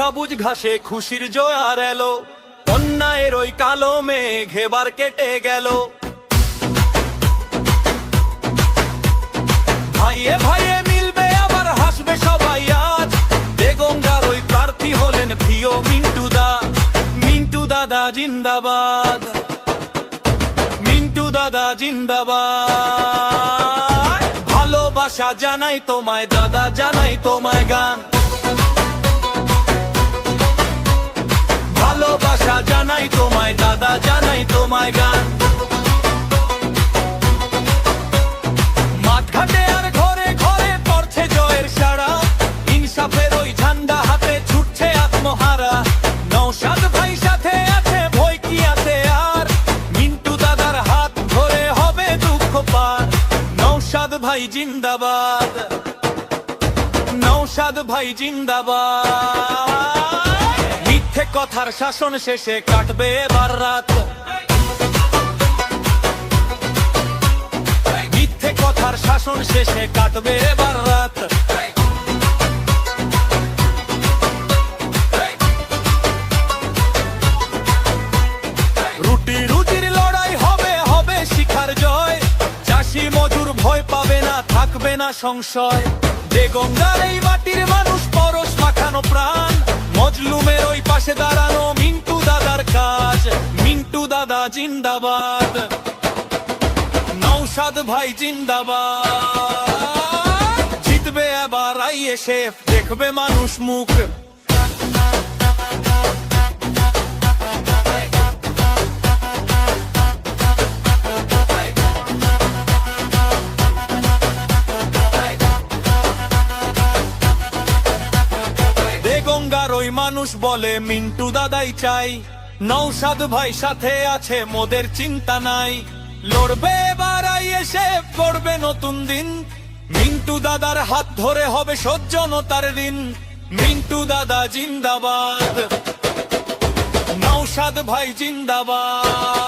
সবুজ ঘাসে খুশির জোয়ার এলো, অন্যায়ের ওই কালো মেঘ এবার কেটে গেল। ভাইয়ে ভাইয়ে মিলবে আবার হাসবে সবাই আজ, দেগঙ্গার ওই প্রার্থী হলেন প্রিয় মিন্টু দা। মিন্টু দাদা জিন্দাবাদ, মিন্টু দাদা জিন্দাবাদ। ভালোবাসা জানাই তোমায় দাদা, জানাই তোমায় গান। ভালোবাসা জানাই তোমায় দাদা, জানাই তোমায় গান। মাঠঘাটে আর ঘরে ঘরে পড়ছে জয়ের সারা, ইনসাফের ওই ঝান্ডা হাতে ছুটছে আত্মহারা। নওশাদ ভাই সাথে আছে, ভয় কি আছে আর, মিন্টু দাদার হাত ধরে হবে দুঃখ পার। নওশাদ ভাই জিন্দাবাদ, নওশাদ ভাই জিন্দাবাদ। মিথ্যে কথার শাসন শেষে কাটবে এবার রাত, মিথ্যে কথার শাসন শেষে কাটবে এবার রাত। রুটি রুটির লড়াই হবে, হবে শিখার জয়। চাষি মজুর ভয় পাবে না, থাকবে না সংশয়। দেগঙ্গার এই মাটির মানুষ পরশ মাখানো প্রাণ, মজলুমের ওই পাশে দাঁড়ানো মিন্টু দাদার কাজ। মিন্টু দাদা জিন্দাবাদ, নওশাদ ভাই জিন্দাবাদ। জিতবে এবার আইএসএফ, দেখবে মানুষ মুখ। দেগঙ্গার ওই মানুষ বলে মিন্টু দাদাই চাই, নওশাদ ভাই সাথে আছে মোদের চিন্তা নাই। লড়বে এবার আইএসএফ, গড়বে নতুন দিন। মিন্টু দাদার হাত ধরে হবে সজ্জনতার দিন। মিন্টু দাদা জিন্দাবাদ, নওশাদ ভাই জিন্দাবাদ।